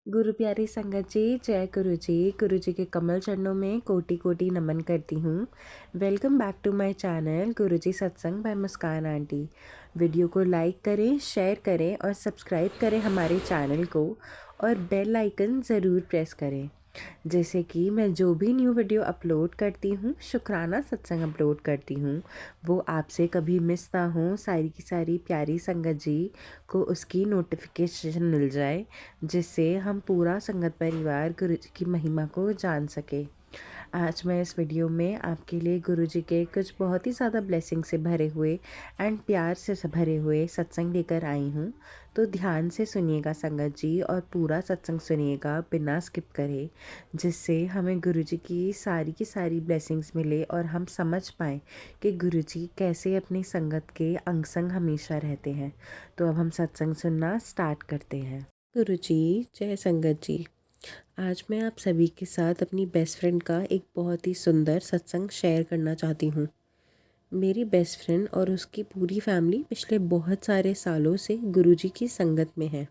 गुरु प्यारी संगत जी, जय गुरु जी के कमल चरणों में कोटि कोटि नमन करती हूँ। Welcome back to my channel Guru Ji Satsang by Muskaan aunty. Video को लाइक करें, शेयर करें और सब्सक्राइब करें हमारे चैनल को, और बेल आइकन ज़रूर प्रेस करें, जैसे कि मैं जो भी न्यू वीडियो अपलोड करती हूँ, शुक्राना सत्संग अपलोड करती हूँ, वो आपसे कभी मिस ना हो। सारी की सारी प्यारी संगत जी को उसकी नोटिफिकेशन मिल जाए, जिससे हम पूरा संगत परिवार गुरु जी की महिमा को जान सके। आज मैं इस वीडियो में आपके लिए गुरु जी के कुछ बहुत ही ज़्यादा ब्लेसिंग से भरे हुए एंड प्यार से भरे हुए सत्संग लेकर आई हूँ। तो ध्यान से सुनिएगा संगत जी, और पूरा सत्संग सुनिएगा बिना स्किप करे, जिससे हमें गुरु जी की सारी ब्लेसिंग्स मिले और हम समझ पाएँ कि गुरु जी कैसे अपनी संगत के अंग संग हमेशा रहते हैं। तो अब हम सत्संग सुनना स्टार्ट करते हैं। गुरु जी, जय संगत जी। आज मैं आप सभी के साथ अपनी बेस्ट फ्रेंड का एक बहुत ही सुंदर सत्संग शेयर करना चाहती हूँ। मेरी बेस्ट फ्रेंड और उसकी पूरी फैमिली पिछले बहुत सारे सालों से गुरुजी की संगत में है।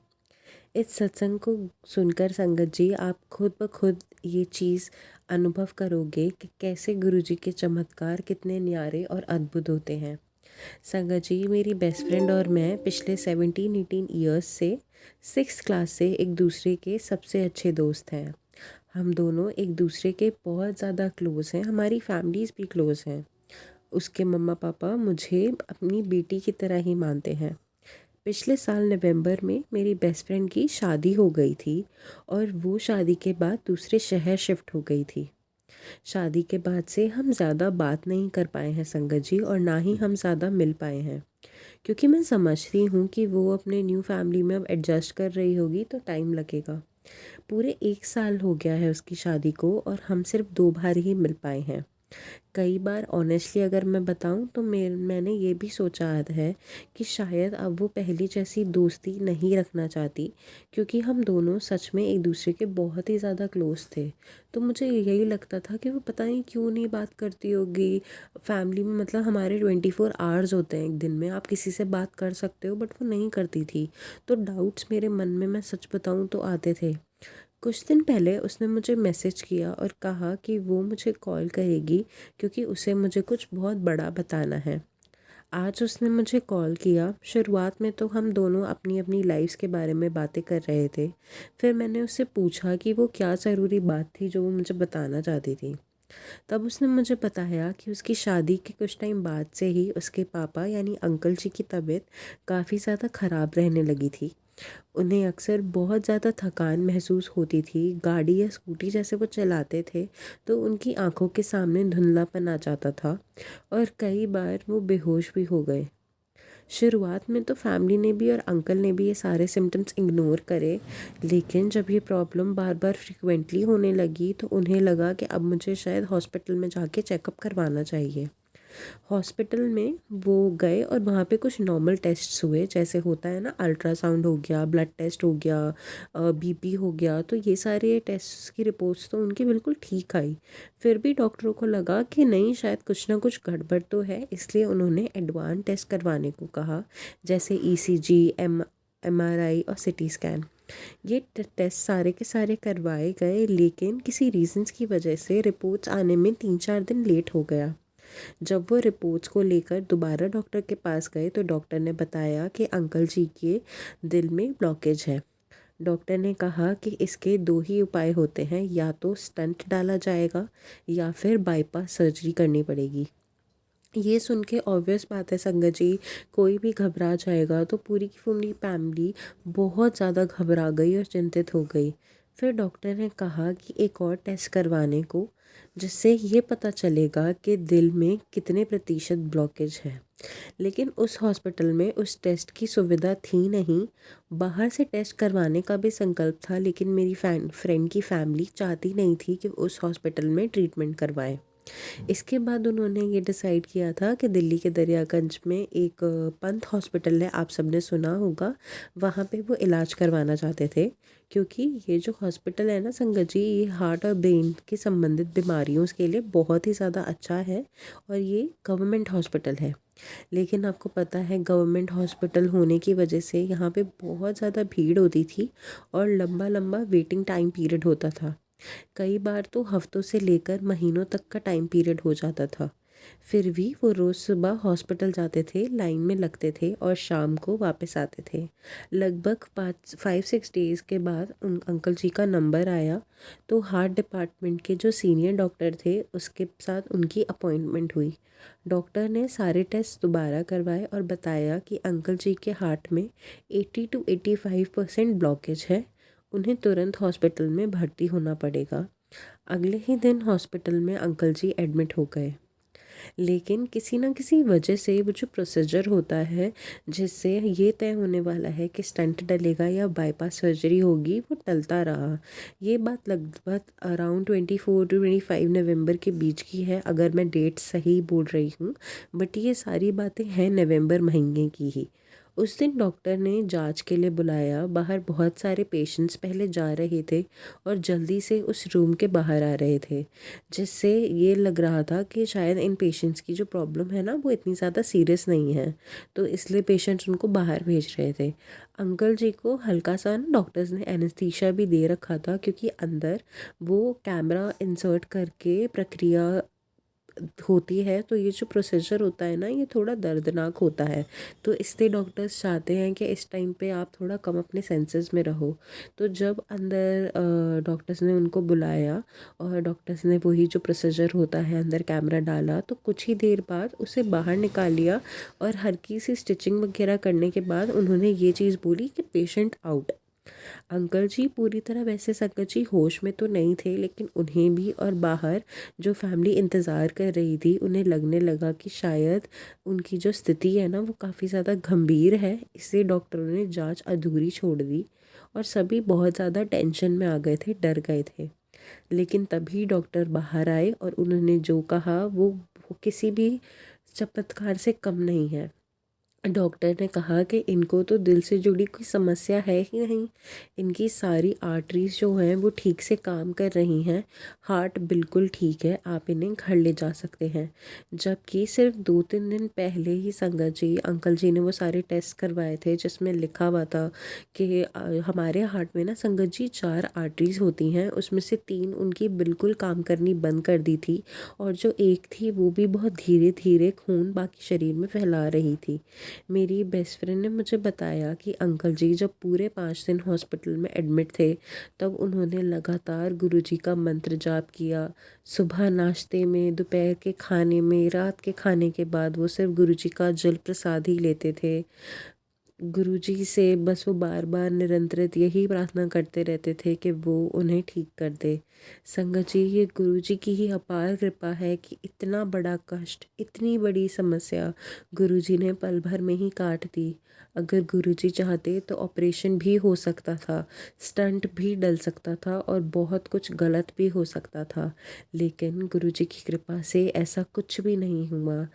इस सत्संग को सुनकर संगत जी आप खुद ब खुद ये चीज़ अनुभव करोगे कि कैसे गुरुजी के चमत्कार कितने न्यारे और अद्भुत होते हैं। संगत जी, मेरी बेस्ट फ्रेंड और मैं पिछले 17-18 ईयर्स से 6th क्लास से एक दूसरे के सबसे अच्छे दोस्त हैं। हम दोनों एक दूसरे के बहुत ज़्यादा क्लोज़ हैं, हमारी फैमिलीज़ भी क्लोज़ हैं। उसके मम्मा पापा मुझे अपनी बेटी की तरह ही मानते हैं। पिछले साल नवंबर में मेरी बेस्ट फ्रेंड की शादी हो गई थी, और वो शादी के बाद दूसरे शहर शिफ्ट हो गई थी। शादी के बाद से हम ज़्यादा बात नहीं कर पाए हैं संगत जी, और ना ही हम ज़्यादा मिल पाए हैं, क्योंकि मैं समझती हूँ कि वो अपने न्यू फैमिली में अब एडजस्ट कर रही होगी तो टाइम लगेगा। पूरे 1 साल हो गया है उसकी शादी को, और हम सिर्फ 2 बार ही मिल पाए हैं। कई बार ऑनेस्टली अगर मैं बताऊं तो मैंने ये भी सोचा है कि शायद अब वो पहली जैसी दोस्ती नहीं रखना चाहती, क्योंकि हम दोनों सच में एक दूसरे के बहुत ही ज़्यादा क्लोज थे। तो मुझे यही लगता था कि वो पता नहीं क्यों नहीं बात करती होगी। फैमिली में मतलब हमारे 24 आवर्स होते हैं एक दिन में, आप किसी से बात कर सकते हो, बट वो नहीं करती थी। तो डाउट्स मेरे मन में, मैं सच बताऊं तो आते थे। कुछ दिन पहले उसने मुझे मैसेज किया और कहा कि वो मुझे कॉल करेगी, क्योंकि उसे मुझे कुछ बहुत बड़ा बताना है। आज उसने मुझे कॉल किया। शुरुआत में तो हम दोनों अपनी अपनी लाइफ्स के बारे में बातें कर रहे थे। फिर मैंने उससे पूछा कि वो क्या ज़रूरी बात थी जो वो मुझे बताना चाहती थी। तब उसने मुझे बताया कि उसकी शादी के कुछ टाइम बाद से ही उसके पापा यानी अंकल जी की तबीयत काफ़ी ज़्यादा ख़राब रहने लगी थी। उन्हें अक्सर बहुत ज़्यादा थकान महसूस होती थी। गाड़ी या स्कूटी जैसे वो चलाते थे तो उनकी आंखों के सामने धुंधलापन आ जाता था, और कई बार वो बेहोश भी हो गए। शुरुआत में तो फैमिली ने भी और अंकल ने भी ये सारे सिम्टम्स इग्नोर करे, लेकिन जब ये प्रॉब्लम बार बार फ्रिक्वेंटली होने लगी तो उन्हें लगा कि अब मुझे शायद हॉस्पिटल में जाके चेकअप करवाना चाहिए। हॉस्पिटल में वो गए और वहाँ पे कुछ नॉर्मल टेस्ट्स हुए, जैसे होता है ना, अल्ट्रासाउंड हो गया, ब्लड टेस्ट हो गया, बीपी हो गया। तो ये सारे टेस्ट्स की रिपोर्ट्स तो उनकी बिल्कुल ठीक आई। फिर भी डॉक्टरों को लगा कि नहीं, शायद कुछ ना कुछ गड़बड़ तो है, इसलिए उन्होंने एडवांस टेस्ट करवाने को कहा, जैसे ईसीजी, एमआरआई और सिटी स्कैन। ये टेस्ट सारे के सारे करवाए गए, लेकिन किसी रीजंस की वजह से रिपोर्ट्स आने में 3-4 दिन लेट हो गया। जब वो रिपोर्ट्स को लेकर दोबारा डॉक्टर के पास गए तो डॉक्टर ने बताया कि अंकल जी के दिल में ब्लॉकेज है। डॉक्टर ने कहा कि इसके 2 ही उपाय होते हैं, या तो स्टंट डाला जाएगा या फिर बाईपास सर्जरी करनी पड़ेगी। ये सुन के ऑब्वियस बात है संगत जी, कोई भी घबरा जाएगा। तो पूरी की पूरी फैमिली बहुत ज़्यादा घबरा गई और चिंतित हो गई। फिर डॉक्टर ने कहा कि एक और टेस्ट करवाने को, जिससे ये पता चलेगा कि दिल में कितने प्रतिशत ब्लॉकेज है। लेकिन उस हॉस्पिटल में उस टेस्ट की सुविधा थी नहीं। बाहर से टेस्ट करवाने का भी संकल्प था, लेकिन मेरी फ्रेंड की फैमिली चाहती नहीं थी कि उस हॉस्पिटल में ट्रीटमेंट करवाएं। इसके बाद उन्होंने ये डिसाइड किया था कि दिल्ली के दरियागंज में एक पंत हॉस्पिटल है, आप सबने सुना होगा, वहाँ पे वो इलाज करवाना चाहते थे। क्योंकि ये जो हॉस्पिटल है ना संगत जी, ये हार्ट और ब्रेन की संबंधित बीमारियों के लिए बहुत ही ज़्यादा अच्छा है और ये गवर्नमेंट हॉस्पिटल है। लेकिन आपको पता है गवर्नमेंट हॉस्पिटल होने की वजह से यहाँ पे बहुत ज़्यादा भीड़ होती थी और लंबा लंबा वेटिंग टाइम पीरियड होता था। कई बार तो हफ्तों से लेकर महीनों तक का टाइम पीरियड हो जाता था। फिर भी वो रोज़ सुबह हॉस्पिटल जाते थे, लाइन में लगते थे और शाम को वापस आते थे। लगभग 5-6 डेज़ के बाद उन अंकल जी का नंबर आया, तो हार्ट डिपार्टमेंट के जो सीनियर डॉक्टर थे उसके साथ उनकी अपॉइंटमेंट हुई। डॉक्टर ने सारे टेस्ट दोबारा करवाए और बताया कि अंकल जी के हार्ट में 80-85% ब्लॉकेज है, उन्हें तुरंत हॉस्पिटल में भर्ती होना पड़ेगा। अगले ही दिन हॉस्पिटल में अंकल जी एडमिट हो गए। लेकिन किसी न किसी वजह से वो जो प्रोसीजर होता है जिससे ये तय होने वाला है कि स्टंट डलेगा या बाईपास सर्जरी होगी, वो टलता रहा। ये बात लगभग अराउंड 24 to 25 नवंबर के बीच की है, अगर मैं डेट सही बोल रही हूँ, बट ये सारी बातें हैं नवंबर महीने की ही। उस दिन डॉक्टर ने जांच के लिए बुलाया। बाहर बहुत सारे पेशेंट्स पहले जा रहे थे और जल्दी से उस रूम के बाहर आ रहे थे, जिससे ये लग रहा था कि शायद इन पेशेंट्स की जो प्रॉब्लम है ना वो इतनी ज़्यादा सीरियस नहीं है, तो इसलिए पेशेंट्स उनको बाहर भेज रहे थे। अंकल जी को हल्का सा ना डॉक्टर्स ने एनेस्थीसिया भी दे रखा था, क्योंकि अंदर वो कैमरा इंसर्ट करके प्रक्रिया होती है, तो ये जो प्रोसीजर होता है ना ये थोड़ा दर्दनाक होता है। तो इसलिए डॉक्टर्स चाहते हैं कि इस टाइम पे आप थोड़ा कम अपने सेंसेस में रहो। तो जब अंदर डॉक्टर्स ने उनको बुलाया और डॉक्टर्स ने वही जो प्रोसीजर होता है अंदर कैमरा डाला, तो कुछ ही देर बाद उसे बाहर निकाल लिया और हल्की सी स्टिचिंग वगैरह करने के बाद उन्होंने ये चीज़ बोली कि पेशेंट आउट। अंकल जी पूरी तरह वैसे संकट जी होश में तो नहीं थे, लेकिन उन्हें भी और बाहर जो फैमिली इंतज़ार कर रही थी उन्हें लगने लगा कि शायद उनकी जो स्थिति है ना वो काफ़ी ज़्यादा गंभीर है। इसलिए डॉक्टरों ने जांच अधूरी छोड़ दी और सभी बहुत ज़्यादा टेंशन में आ गए थे, डर गए थे। लेकिन तभी डॉक्टर बाहर आए और उन्होंने जो कहा वो किसी भी चमत्कार से कम नहीं है। डॉक्टर ने कहा कि इनको तो दिल से जुड़ी कोई समस्या है ही नहीं, इनकी सारी आर्टरीज जो हैं वो ठीक से काम कर रही हैं, हार्ट बिल्कुल ठीक है, आप इन्हें घर ले जा सकते हैं। जबकि सिर्फ 2-3 दिन पहले ही संगत जी अंकल जी ने वो सारे टेस्ट करवाए थे जिसमें लिखा हुआ था कि हमारे हार्ट में ना संगत जी 4 आर्टरीज होती हैं, उसमें से 3 उनकी बिल्कुल काम करनी बंद कर दी थी और जो एक थी वो भी बहुत धीरे धीरे खून बाकी शरीर में फैला रही थी। मेरी बेस्ट फ्रेंड ने मुझे बताया कि अंकल जी जब पूरे 5 दिन हॉस्पिटल में एडमिट थे तब उन्होंने लगातार गुरुजी का मंत्र जाप किया। सुबह नाश्ते में, दोपहर के खाने में, रात के खाने के बाद वो सिर्फ गुरुजी का जल प्रसाद ही लेते थे। गुरुजी से बस वो बार बार निरंतरित यही प्रार्थना करते रहते थे कि वो उन्हें ठीक कर दे। संगत जी ये गुरुजी की ही अपार कृपा है कि इतना बड़ा कष्ट, इतनी बड़ी समस्या गुरुजी ने पल भर में ही काट दी। अगर गुरुजी चाहते तो ऑपरेशन भी हो सकता था, स्टंट भी डल सकता था और बहुत कुछ गलत भी हो सकता था, लेकिन गुरुजी की कृपा से ऐसा कुछ भी नहीं हुआ।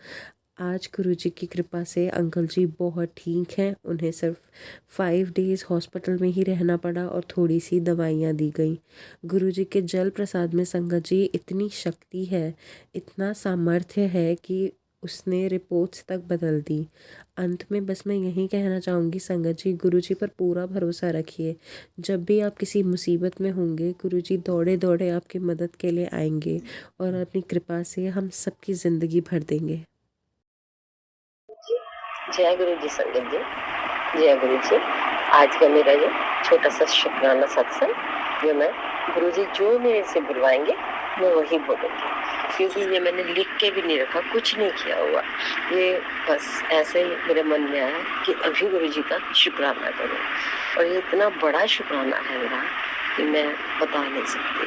आज गुरुजी की कृपा से अंकल जी बहुत ठीक हैं। उन्हें सिर्फ 5 डेज़ हॉस्पिटल में ही रहना पड़ा और थोड़ी सी दवाइयाँ दी गई। गुरुजी के जल प्रसाद में संगत जी इतनी शक्ति है, इतना सामर्थ्य है कि उसने रिपोर्ट्स तक बदल दी। अंत में बस मैं यही कहना चाहूँगी संगत जी, गुरुजी पर पूरा भरोसा रखिए। जब भी आप किसी मुसीबत में होंगे गुरुजी दौड़े दौड़े आपकी मदद के लिए आएंगे और अपनी कृपा से हम सबकी ज़िंदगी भर देंगे। जय गुरु जी संगत जी, जय गुरु जी। आज का मेरा ये छोटा सा शुक्राना सत्संग, जो मैं गुरु जी जो मेरे से बुलवाएंगे मैं वही बोलूँगी, क्योंकि ये मैंने लिख के भी नहीं रखा, कुछ नहीं किया हुआ, ये बस ऐसे ही मेरे मन में आया कि अभी गुरु जी का शुक्राना करूँ। और ये इतना बड़ा शुक्राना है मेरा कि मैं बता नहीं सकती।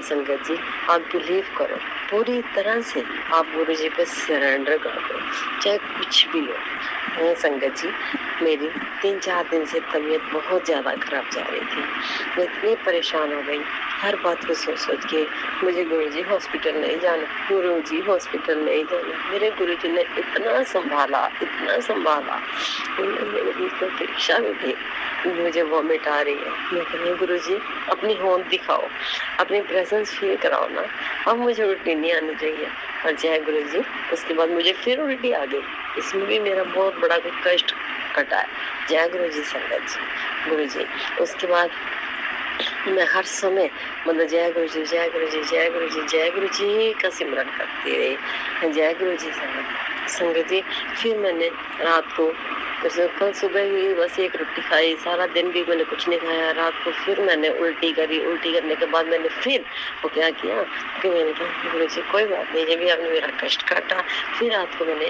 संगत जी आप बिलीव करो, पूरी तरह से आप गुरु जी पे सरेंडर कर दो, चाहे कुछ भी हो। संगत जी मेरी 3-4 दिन से तबीयत बहुत ज़्यादा खराब जा रही थी, मैं इतनी परेशान हो गई हर बात को सोच सोच के मुझे गुरुजी हॉस्पिटल नहीं जाना, गुरुजी हॉस्पिटल नहीं जाना। मेरे गुरुजी ने इतना संभाला, इतना संभाला। मेरे बीच में परीक्षा में भी मुझे वॉमिट आ रही है, मैं कह रही गुरुजी अपनी होंद दिखाओ, अपनी प्रेजेंस फील कराओ ना, अब मुझे उल्टी नहीं आनी चाहिए। और जय गुरुजी, उसके बाद मुझे फिर उल्टी आ गई, इसमें भी मेरा बहुत बड़ा कष्ट कटा है। जय गुरुजी संगत जी, गुरुजी। उसके बाद मैं हर समय मतलब जय गुरुजी, जय गुरुजी, जय गुरुजी, जय गुरुजी का सिमरन करती रही। जय गुरुजी संगत जी। फिर मैंने रात को कल सुबह ही बस एक रोटी खाई, सारा दिन भी मैंने कुछ नहीं खाया। रात को फिर मैंने उल्टी करी, उल्टी करने के बाद मैंने फिर वो क्या किया कि मैंने कहा गुरुजी कोई बात नहीं, जब भी आपने मेरा कष्ट काटा। फिर रात को मैंने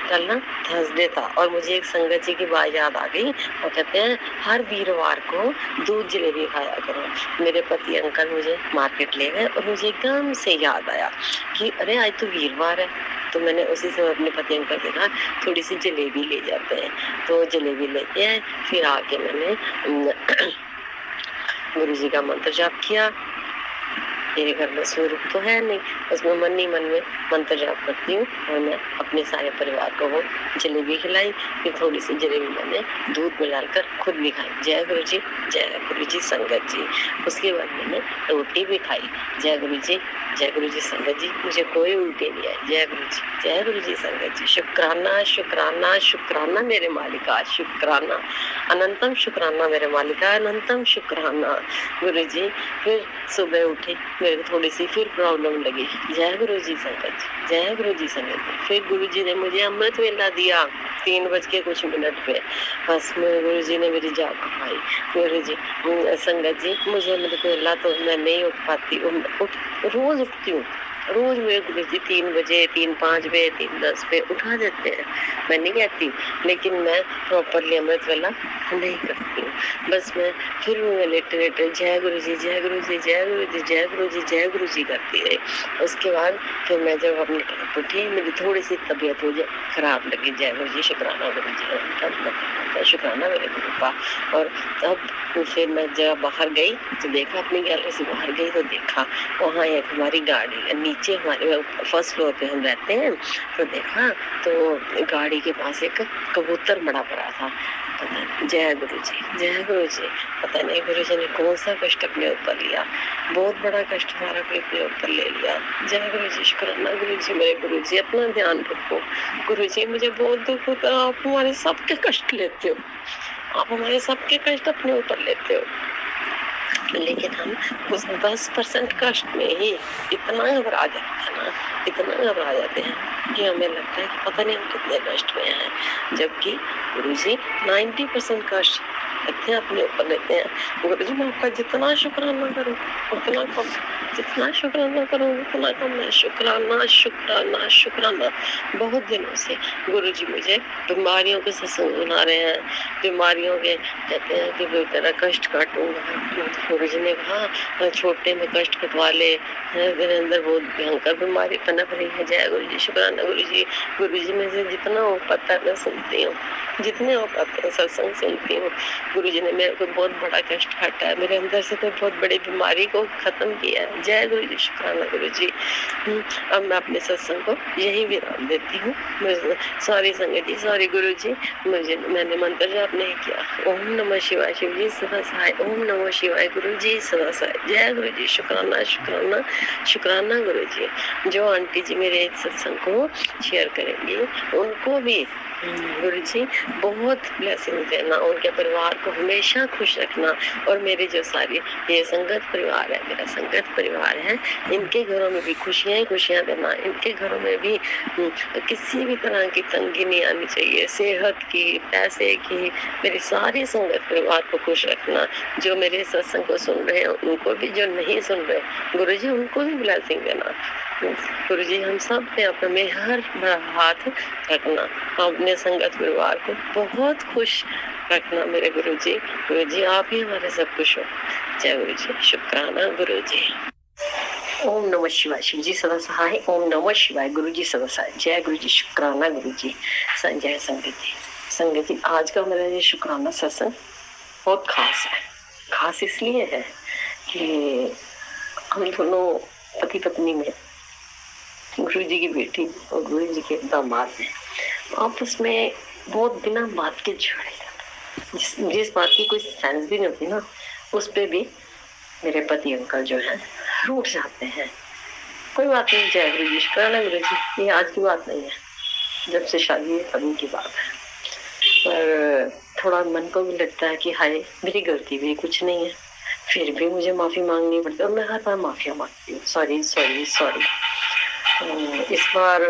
कल ना थर्सडे था और मुझे एक संगत जी की बात याद आ गई। वो कहते हैं हर वीरवार को दूध जलेबी खाया करो। मेरे पति अंकल मुझे मार्केट ले गए और मुझे एकदम से याद आया कि अरे आज तो वीरवार है। तो मैंने उसी समय अपने पति अंकल से कहा थोड़ी सी जलेबी ले जाते हैं। तो जलेबी लेके आए। फिर आके मैंने गुरुजी का मंत्र जाप किया। मेरे घर में स्वरूप तो है नहीं, उसमें मन ही मन में मंत्र जाप करती हूँ और मैं अपने सारे परिवार को वो जलेबी खिलाई। फिर थोड़ी सी जलेबी मैंने दूध में डालकर खुद भी खाई। जय गुरुजी, जय गुरुजी संगत जी। उसके बाद मैंने रोटी भी खाई। जय गुरुजी, जय गुरुजी संगत जी। मुझे कोई उल्टी नहीं आई। जय गुरुजी, जय गुरुजी संगत जी। शुक्राना शुक्राना शुक्राना मेरे मालिका, शुक्राना अनंतम शुक्राना मेरे मालिका, अनंतम शुक्राना गुरुजी। फिर सुबह उठी, मेरे को थोड़ी सी फिर प्रॉब्लम लगी। जय गुरुजी संगत जी, जय गुरुजी संगत जी। फिर गुरुजी ने मुझे अमृत वेला दिया 3 बज के कुछ मिनट पे। बस गुरुजी ने मेरी जाग खाई। गुरुजी संगत जी, मुझे अमृत वेला तो मैं नहीं उठ पाती, रोज उठती हूँ। रोज मेरे गुरुजी 3 बजे, 3:05 पे, 3:10 पे उठा देते हैं। मैं नहीं कहती, लेकिन मैं प्रॉपरली अमृत वेला नहीं करती हूँ। बस मैं फिर लेटे लेटे जय गुरुजी, जय गुरुजी, जय गुरुजी, जय गुरुजी, जय गुरुजी करती रही। उसके बाद फिर मैं जब अपनी तरफ उठी, मेरी थोड़ी सी तबीयत मुझे खराब लगी। जय गुरुजी, शुक्राना गुरुजी, शुक्राना मेरे गुरु का। और तब फिर मैं जब बाहर गई तो देखा, अपनी गैलरी से बाहर गई तो देखा वहाँ एक हमारी गाड़ी है, नीचे हमारे फर्स्ट फ्लोर पे हम रहते हैं। तो देखा तो गाड़ी के पास एक कबूतर मरा पड़ा था। जय गुरुजी, जय गुरुजी। पता नहीं गुरुजी ने कौन सा कष्ट अपने ऊपर लिया, बहुत बड़ा कष्ट हमारा कोई अपने ऊपर ले लिया। जय गुरुजी, शुक्राना गुरुजी, मेरे गुरुजी। अपना ध्यान रखो गुरुजी, मुझे बहुत दुख होता है, आप हमारे सबके कष्ट लेते हो, आप हमारे सबके कष्ट अपने ऊपर लेते हो। लेकिन हम उस 10% कष्ट में ही इतना घबरा जाते हैं ना, इतना घबरा जाते हैं कि हमें लगता है कि पता नहीं हम कितने कष्ट में हैं। जबकि गुरुजी 90% कष्ट अपने ऊपर लेते हैं। गुरुजी मैं आपका जितना शुक्राना करूँ उतना कम, जितना शुक्राना करूँ उतना कम है। शुक्राना शुक्राना शुक्राना। बहुत दिनों से गुरुजी मुझे बीमारियों के सत्संग सुना रहे हैं, बीमारियों के कहते हैं कि तेरा कष्ट काटूंगा। गुरुजी ने कहा छोटे में कष्ट कटवा ले, मेरे अंदर बहुत भयंकर बीमारी पनप रही है। जय गुरुजी, शुक्राना गुरुजी। गुरुजी में से जितना हो पाता है मैं सुनती हूँ, जितने हो पाते हैं सत्संग सुनती हूँ। गुरुजी ने मेरे को बहुत बड़ा कष्ट काटा है, मेरे अंदर से कोई बहुत बड़ी बीमारी को खत्म किया है। जय गुरुजी, शुक्राना गुरुजी। अब मैं अपने सत्संग को यही विराम देती हूँ। सॉरी संगत जी, सॉरी गुरुजी, मैंने मंत्र जाप नहीं किया। ओम नमः शिवाय, शिव जी सदा सहाय। ओम नमः शिवाय, गुरु जी सदा सहाय। जय गुरु जी, शुक्राना शुक्राना शुक्राना गुरु जी। जो आंटी जी मेरे इस सत्संग को शेयर करेंगी उनको भी गुरु जी बहुत ब्लेसिंग देना, उनके परिवार को हमेशा खुश रखना। और मेरे जो सारी ये संगत परिवार है, मेरा संगत परिवार है, इनके घरों में भी खुशियाँ ही खुशियाँ देना। इनके घरों में भी किसी भी तरह की तंगी नहीं आनी चाहिए, सेहत की, पैसे की। मेरी सारी संगत परिवार को खुश रखना। जो मेरे सत्संग को सुन रहे हैं उनको भी, जो नहीं सुन रहे गुरु जी उनको भी ब्लेसिंग देना। गुरु जी हम सब पे अपने हर बड़ा हाथ रखना, अपने संगत परिवार को बहुत खुश रखना मेरे गुरु जी। गुरु जी आप ही हमारे सब कुछ हो। जय गुरु जी, शुक्राना गुरु जी। ओम नमः शिवाय, शिव जी सदा सहाय। ओम नमः शिवाय, गुरु जी सदा सहाय। जय गुरु जी, शुक्राना गुरु जी। संजय संगत जी, संगत जी आज का मेरा ये शुक्राना सत्संग बहुत खास है। खास इसलिए है कि हम दोनों पति पत्नी में, गुरु जी की बेटी और गुरु जी के दामाद में आपस में बहुत बिना बात के झगड़े जाते। जिस बात की कोई सेंस भी नहीं होती ना, उस पे भी मेरे पति अंकल जो है रूठ जाते हैं। कोई बात नहीं, जय गुरु जी, शुक्राना गुरु जी, ये आज की बात नहीं है, जब से शादी है तभी की बात है। पर थोड़ा मन को भी लगता है कि हाय, मेरी गलती भी कुछ नहीं है, फिर भी मुझे माफी मांगनी पड़ती है और मैं हर बार माफिया मांगती हूँ, सॉरी सॉरी सॉरी। इस बार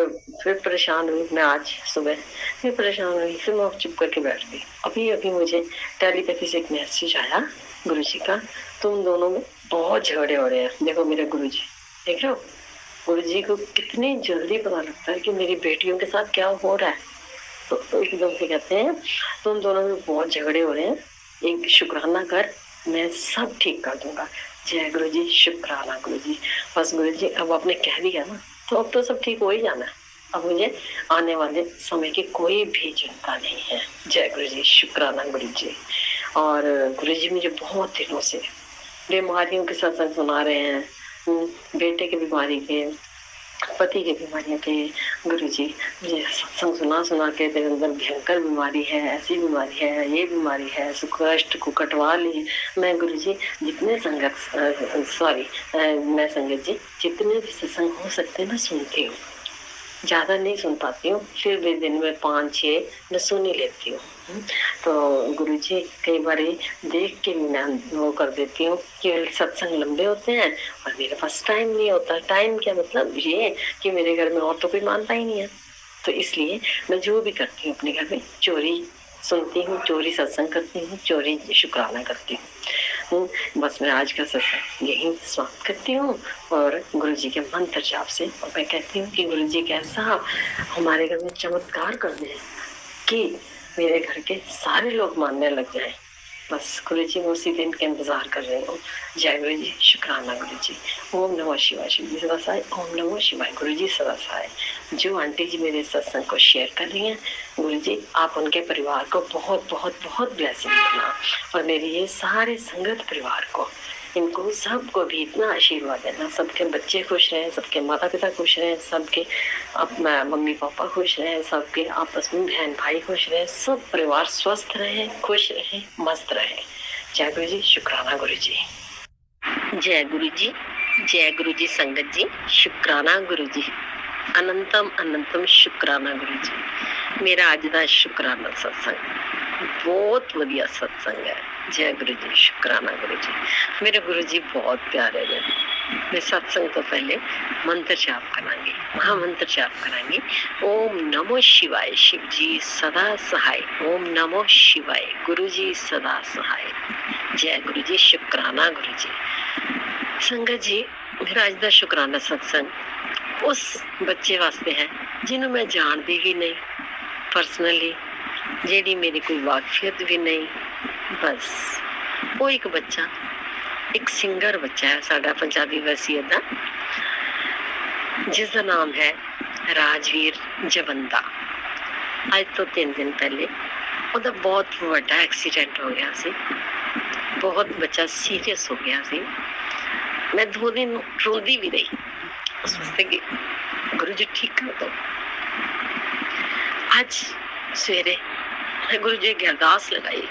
फिर परेशान हुई मैं, आज सुबह फिर परेशान हुई, फिर मैं चुप करके बैठ गई। अभी अभी मुझे टेलीपैथी से एक मैसेज आया गुरु जी का, तुम दोनों में बहुत झगड़े हो रहे हैं। देखो मेरे गुरु जी, देख रहे हो, गुरु जी को कितनी जल्दी पता लगता है कि मेरी बेटियों के साथ क्या हो रहा है। तो एकदम से कहते हैं तुम दोनों में बहुत झगड़े हो रहे हैं, एक शुक्राना कर, मैं सब ठीक कर दूंगा। जय गुरु जी, शुक्राना गुरु जी। बस गुरु जी, अब आपने कह दिया ना, तो अब तो सब ठीक हो ही जाना है। अब मुझे आने वाले समय की कोई भी चिंता नहीं है। जय गुरु जी, शुक्राना गुरु जी। और गुरु जी मुझे बहुत दिनों से बीमारियों के सत्संग सुना रहे हैं, बेटे की बीमारी के, पति की बीमारियों के। गुरु जी मुझे सत्संग सुना सुना के तेरे अंदर भयंकर बीमारी है, ऐसी बीमारी है, ये बीमारी है, सुख कष्ट को कटवा ली। मैं गुरु जी जितने संगत मैं संगत जी जितने भी सत्संग हो सकते हैं मैं सुनती हूँ, ज्यादा नहीं सुन पाती हूँ, फिर भी दिन में 5-6 मैं सुन ही लेती हूँ। तो गुरु जी कई बार देख के मैं वो कर देती हूँ कि सत्संग लंबे होते हैं और मेरे पास टाइम नहीं होता। टाइम क्या मतलब ये कि मेरे घर में और तो कोई मानता ही नहीं है, तो इसलिए मैं जो भी करती हूँ अपने घर में चोरी सुनती हूँ, चोरी सत्संग करती हूँ, चोरी शुक्राना करती हूँ। बस मैं आज का सत्संग यही समाप्त करती हूँ और गुरु जी के मंत्र जाप से, और मैं कहती हूँ कि गुरु जी कैसा हमारे घर में चमत्कार कर दे कि मेरे घर के सारे लोग मानने लग जाए। बस गुरु जी मैं उसी दिन के इंतजार कर रही हूँ। जय गुरु जी, शुक्राना गुरु जी। ओम नमः शिवाय, शिव जी सदा सहाय। ओम नमः शिवाय, गुरु जी सदा सहाय। जो आंटी जी मेरे सत्संग को शेयर कर रही हैं, गुरु जी आप उनके परिवार को बहुत बहुत बहुत ब्लेसिंग देना, और मेरी ये सारे संगत परिवार को, इनको सबको भी इतना आशीर्वाद देना, सबके बच्चे खुश रहें, सबके माता पिता खुश रहें, सबके मम्मी पापा खुश रहें, सबके आपस में बहन भाई खुश रहें, सब परिवार स्वस्थ रहे, खुश रहे, मस्त रहे। जय गुरु जी, शुक्राना गुरु जी। जय गुरु जी, जय गुरु जी संगत जी, शुक्राना गुरु जी, अनंतम अनंतम शुक्राना गुरु जी। मेरा आज का शुक्राना सत्संग बहुत वधिया सत्संग है। जय गुरु जी, शुक्राना गुरु जी। मेरे गुरु जी बहुत प्यारे हैं। मैं सत्संग तो पहले मंत्र जाप करांगी, महामंत्र जाप करांगी। ओम नमो शिवाय, शिव जी सदा सहाय। ओम नमो शिवाय, गुरु जी सदा सहाय। जय गुरु जी, शुक्राना गुरु जी। संगत जी मेरा आज का शुक्राना सत्संग उस बच्चे वास्ते है जिन्हों मैं जानती ही नहीं पर्सनली, जेडी मेरी कोई वाकफियत भी नहीं। बस वो एक बच्चा, एक सिंगर बच्चा है साडा पंजाबी वसीयत दा, जिसका नाम है राजवीर जवंदा। आज तो 3 दिन पहले ਉਹਦਾ बहुत बड़ा एक्सीडेंट हो गया सी, बहुत बच्चा सीरियस हो गया सी। मैं 2 दिन रोंदी भी रही उस वास्ते कि गुरु जी ठीक कर दो। आज सवेरे मैं गुरु जी की अरदास लगाई,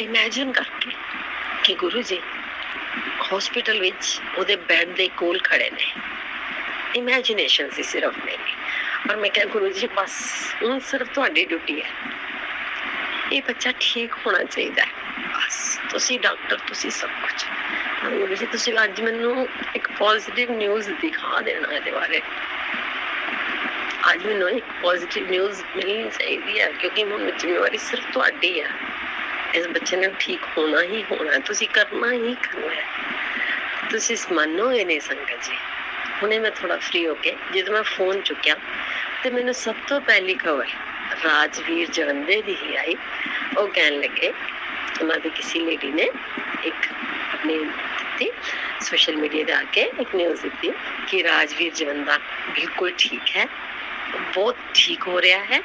इमेजिन करके कि गुरु जी हॉस्पिटल विच ਉਹਦੇ बेड ਦੇ कोल खड़े ने, इमेजिनेशन सी सिर्फ मेरी। और मैं कहा गुरु जी बस ਹੁਣ सिर्फ ਤੁਹਾਡੀ ड्यूटी है, ये बच्चा ठीक होना चाहिए, बस ਤੁਸੀਂ डॉक्टर ਤੁਸੀਂ सब कुछ। गुरु जी ਤੁਸੀਂ ਅੱਜ ਮੈਨੂੰ एक पॉजिटिव न्यूज़ दिखा देना ਇਹਦੇ बारे। आज मैंने एक पॉजिटिव न्यूज़ मिलनी चाहिए, क्योंकि ਹੁਣ जिम्मेवारी सिर्फ ਤੁਹਾਡੀ है। इस बच्चे ने ठीक होना ही होना है, तुसी करना ही करना है, तुसी मानोगे नहीं संगत जी। हुणे मैं थोड़ा फ्री होके जब मैं फोन चुकिया तो मैंने सब तो पहली खबर राजवीर जवंदे दी ही आई। वो कहने लगे उन्होंने किसी लेडी ने एक अपनी दी सोशल मीडिया पे आके एक न्यूज़ दी कि राजवीर जवंदा बिल्कुल ठीक है, बहुत ठीक हो रहा है,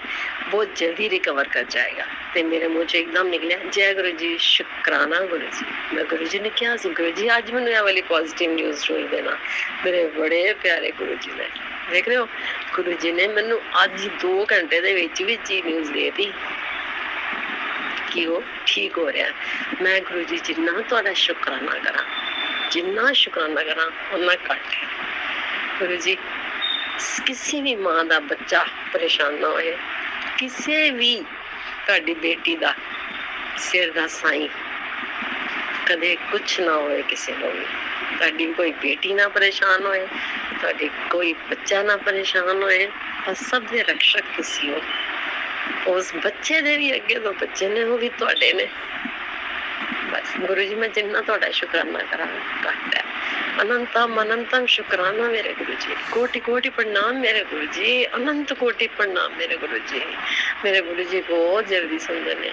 बहुत जल्दी रिकवर कर जाएगा। ते मेरे मुंह च एकदम निकलिया जय गुरु जी, शुक्राना गुरु जी। मैं गुरु जी ने क्या सी गुरु जी आज मैंने ये वाली पॉजिटिव न्यूज़ सुन देना। मेरे बड़े प्यारे गुरु जी ने, देख रहे हो, गुरु जी ने मैनू आज 2 घंटे दे विच ही न्यूज़ दे दी कि वो ठीक हो रहा है। मैं गुरु जी जिन्ना तुहाडा शुकराना करा, जिन्ना शुकराना करा उन्ना घट है। गुरु जी किसी भी मां का बच्चा परेशान ना होए, किसी भी तुहाडी बेटी का सिर दा साईं कदे कुछ ना होए, किसी को भी तुहाडी कोई बेटी ना परेशान होए, तुहाडी कोई बच्चा ना परेशान होए, बस सब दे रक्षक तुसी हो। उस बच्चे दे भी अगे तो बच्चे ने वो भी तुहाडे ने। बस गुरु जी मैं जिन्ना तुहाडा शुकराना करा घट है। अनंतम अनंतम शुकराना मेरे गुरु जी, कोटि कोटि प्रणाम मेरे गुरु जी, अनंत कोटि प्रणाम मेरे गुरु जी। मेरे गुरु जी बहुत जल्दी समझने।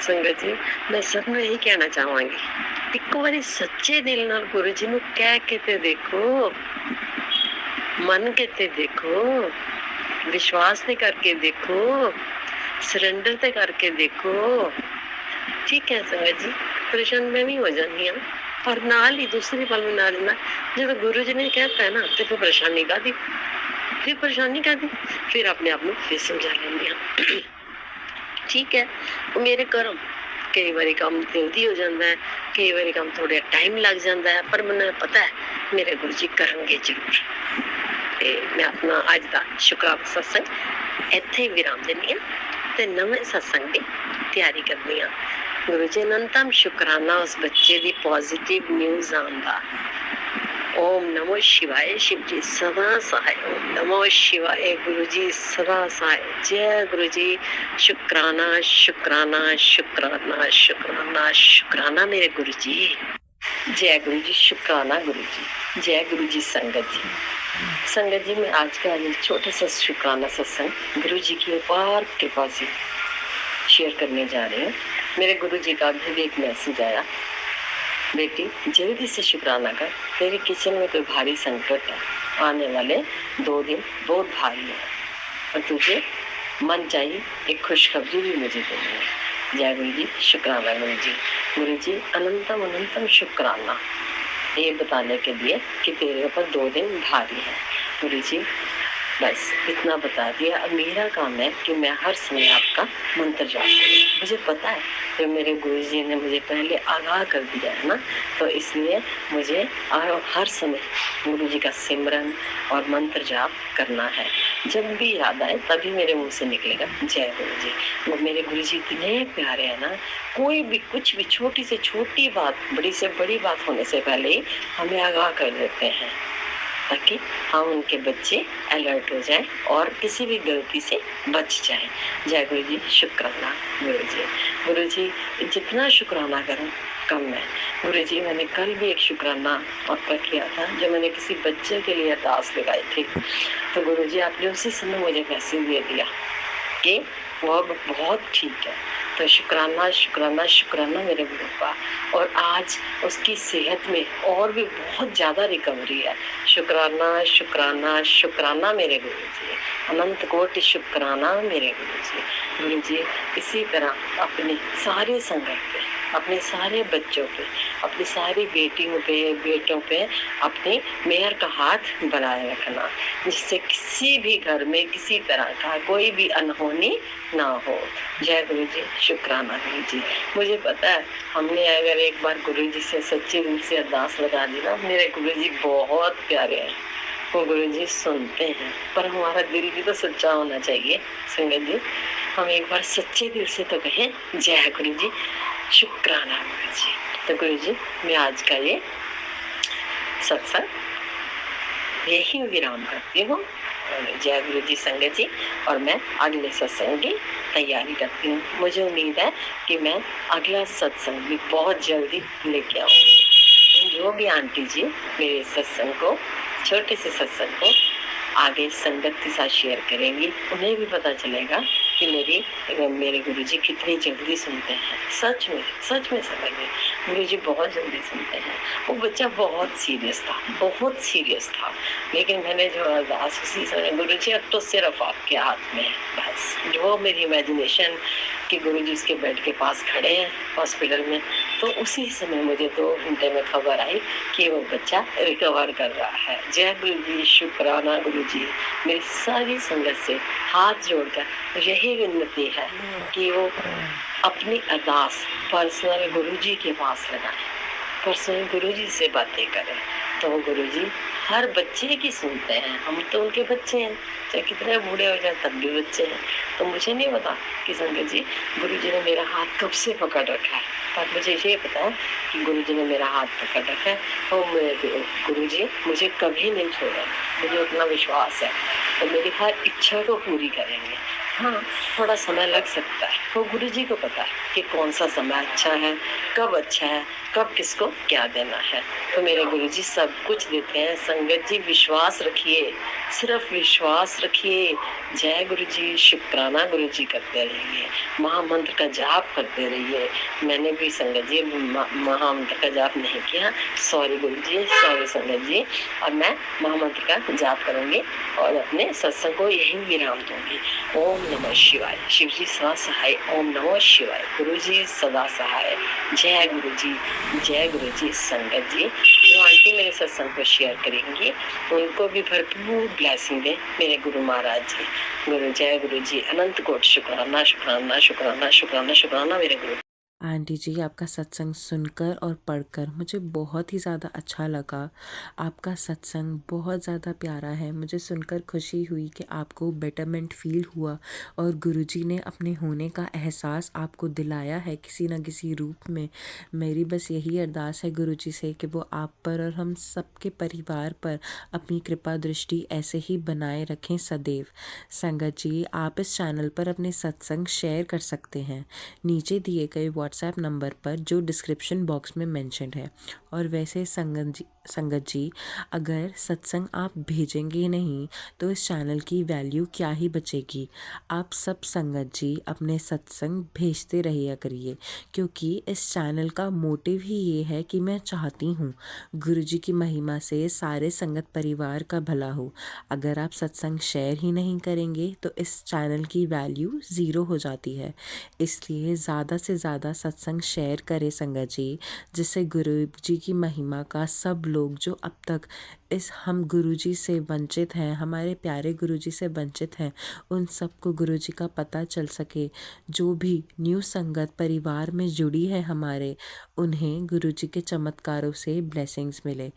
संगत जी मैं सबनूं यही कहना चाहांगी, एक बारी सच्चे दिल नाल गुरु जी नूं कह के ते देखो, मन के ते देखो, विश्वास ते करके देखो, सरेंडर ते करके देखो। ठीक है संगत जी, परेशान मैं भी हो जानी हाँ, पर नाल ही दूसरी पल में ना देना जब गुरु जी ने कहता है ना तो फिर परेशानी का दी, फिर परेशानी का दी, फिर अपने आप में फिर समझा लेंगे। ठीक है, वो मेरे कर्म, कई बारी काम जल्दी हो जाता है, कई बारी काम थोड़ा टाइम लग जाता है, पर मैंने पता है मेरे गुरु जी करेंगे जरूर। मैं अपना अज का शुक्राना सत्संग इत्थे ही विराम देनी हाँ ते नवे सत्संग की तैयारी करनी हाँ। गुरु जी अनंतम शुकराना उस बच्चे की पॉजिटिव न्यूज़ आंदा। ओम नमो शिवाय, शिव जी सदा सहाय। ओम नमो शिवाय, गुरु जी सदा सहाय। जय गुरु जी, शुक्राना शुक्राना शुक्राना शुक्राना शुक्राना मेरे गुरु जी। जय गुरु जी, शुक्राना गुरु जी। जय गुरु जी। संगत जी, संगत जी मैं आज का छोटा सा शुक्राना सत्संग गुरु जी की अपार कृपा से शेयर करने जा रहे हैं। मेरे गुरु जी का भी एक मैसेज आया, बेटी जल्दी से शुक्राना कर, तेरे किचन में कोई भारी संकट है, आने वाले 2 दिन बहुत भारी है और तुझे मन चाहिए एक खुशखबरी भी मुझे देनी है। जय गुरु जी, शुक्राना गुरु जी। गुरु जी अनंतम अनंतम शुक्राना ये बताने के लिए कि तेरे ऊपर 2 दिन भारी है। गुरु जी बस इतना बता दिया। अब मेरा काम है कि मैं हर समय आपका मंत्र जाप करूँ। मुझे पता है जो मेरे गुरु जी ने मुझे पहले आगाह कर दिया है ना, तो इसलिए मुझे हर समय गुरु जी का सिमरन और मंत्र जाप करना है। जब भी याद आए तभी मेरे मुंह से निकलेगा जय गुरु जी। वो मेरे गुरु जी इतने प्यारे हैं ना, कोई भी कुछ भी छोटी से छोटी बात, बड़ी से बड़ी बात होने से पहले ही हमें आगाह कर देते हैं ताकि हम उनके बच्चे अलर्ट हो जाएं और किसी भी गलती से बच जाएं। जय गुरु जी, शुक्राना गुरु जी। गुरु जी जितना शुक्राना करूं कम है। गुरु जी मैंने कल भी एक शुक्राना आपका किया था, जो मैंने किसी बच्चे के लिए अरदास लगाई थी, तो गुरु जी आपने उसी समय मुझे मैसेज दे दिया कि वो अब बहुत ठीक है। तो शुक्राना शुक्राना शुक्राना मेरे गुरु का। और आज उसकी सेहत में और भी बहुत ज़्यादा रिकवरी है। शुक्राना शुक्राना शुक्राना मेरे गुरु जी, अनंत कोटि शुक्राना मेरे गुरु जी। गुरु जी इसी तरह अपनी सारी संगत पे, अपने सारे बच्चों पे, अपनी सारी बेटियों पे, बेटों पे अपनी मेहर का हाथ बनाए रखना, जिससे किसी भी घर में किसी तरह का कोई भी अनहोनी ना हो। जय गुरु जी, शुक्राना गुरु जी। मुझे पता है हमने अगर एक बार गुरु जी से सच्चे दिल से अरदास लगा दी ना, मेरे गुरु जी बहुत प्यारे हैं, वो गुरु जी सुनते हैं, पर हमारा दिल भी तो सच्चा होना चाहिए। संगत जी हम एक बार सच्चे दिल से तो कहें जय गुरु जी, शुक्राना गुरु जी। तो गुरु जी मैं आज का ये सत्संग यही विराम करती हूँ। जय गुरु जी संगत जी, और मैं अगले सत्संग की तैयारी करती हूँ। मुझे उम्मीद है कि मैं अगला सत्संग भी बहुत जल्दी लेके आऊँगी। जो भी आंटी जी मेरे सत्संग को, छोटे से सत्संग को आगे संगत के साथ शेयर करेंगी, उन्हें भी पता चलेगा कि मेरे गुरुजी कितनी जल्दी सुनते हैं। सच में समझ में गुरुजी बहुत जल्दी सुनते हैं। वो बच्चा बहुत सीरियस था, लेकिन मैंने जो अरदास उसी समय, गुरुजी अब तो सिर्फ आपके हाथ में है बस। जो मेरी इमेजिनेशन कि गुरुजी उसके बेड के पास खड़े हैं हॉस्पिटल में, तो उसी समय मुझे 2 घंटे में खबर आई कि वो बच्चा रिकवर कर रहा है। जय गुरुजी, शुक्राना गुरुजी। मेरी सारी संगत से हाथ जोड़कर यही विनती है कि वो अपनी अरदास पर्सनल गुरुजी के पास लगाएं, पर्सनल गुरुजी से बातें करें, तो वो गुरुजी हर बच्चे की सुनते हैं। हम तो उनके बच्चे हैं, चाहे कितने बूढ़े हो जाए तब भी बच्चे हैं। तो मुझे नहीं पता कि संगत जी गुरुजी ने मेरा हाथ कब से पकड़ रखा है, पर मुझे ये पता है कि गुरुजी ने मेरा हाथ पकड़ रखा है और मेरे गुरुजी मुझे कभी नहीं छोड़ा। मुझे उतना विश्वास है और मेरी हर इच्छा को पूरी करेंगे। हाँ, थोड़ा समय लग सकता है, वो गुरुजी को पता है कि कौन सा समय अच्छा है, कब किसको क्या देना है। तो मेरे गुरुजी सब कुछ देते हैं। संगत जी विश्वास रखिए, सिर्फ विश्वास रखिए। जय गुरुजी, शुक्राना गुरुजी करते रहिए, महामंत्र का जाप करते रहिए। मैंने भी संगत जी महामंत्र का जाप नहीं किया, सॉरी गुरुजी, सॉरी संगत जी। और मैं महामंत्र का जाप करूंगी और अपने सत्संग को यही विराम दूंगी। ओम नमः शिवाय। शिव जी सदा सहाय। ओम नमः शिवाय। गुरु जी सदा सहाय। जय गुरु जी, जय गुरु जी। संगत जी जो आंटी मेरे सत्संग को शेयर करेंगी उनको भी भरपूर ब्लेसिंग दे मेरे गुरु महाराज जी। गुरु जय गुरु जी। अनंत कोट शुक्राना, शुक्राना, शुक्राना, शुक्राना, शुक्राना मेरे गुरु। आंटी जी, आपका सत्संग सुनकर और पढ़कर मुझे बहुत ही ज़्यादा अच्छा लगा। आपका सत्संग बहुत ज़्यादा प्यारा है। मुझे सुनकर खुशी हुई कि आपको बेटरमेंट फ़ील हुआ और गुरुजी ने अपने होने का एहसास आपको दिलाया है किसी न किसी रूप में। मेरी बस यही अरदास है गुरुजी से कि वो आप पर और हम सबके परिवार पर अपनी कृपा दृष्टि ऐसे ही बनाए रखें सदैव। संगत जी, आप इस चैनल पर अपने सत्संग शेयर कर सकते हैं नीचे दिए गए व्हाट्सएप नंबर पर जो डिस्क्रिप्शन बॉक्स में मेंशन्ड है। और वैसे संगत जी अगर सत्संग आप भेजेंगे नहीं तो इस चैनल की वैल्यू क्या ही बचेगी। आप सब संगत जी अपने सत्संग भेजते रहिए करिए, क्योंकि इस चैनल का मोटिव ही ये है कि मैं चाहती हूँ गुरुजी की महिमा से सारे संगत परिवार का भला हो। अगर आप सत्संग शेयर ही नहीं करेंगे तो इस चैनल की वैल्यू ज़ीरो हो जाती है। इसलिए ज़्यादा से ज़्यादा सत्संग शेयर करें संगत जी, जिससे गुरु जी की महिमा का सब लोग जो अब तक इस हम गुरुजी से वंचित हैं, हमारे प्यारे गुरुजी से वंचित हैं, उन सबको गुरुजी का पता चल सके। जो भी न्यू संगत परिवार में जुड़ी है हमारे, उन्हें गुरुजी के चमत्कारों से ब्लेसिंग्स मिले।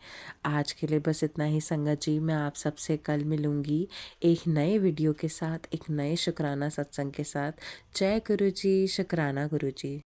आज के लिए बस इतना ही संगत जी। मैं आप सबसे कल मिलूँगी एक नए वीडियो के साथ, एक नए शुक्राना सत्संग के साथ। जय गुरुजी, शुक्राना गुरुजी।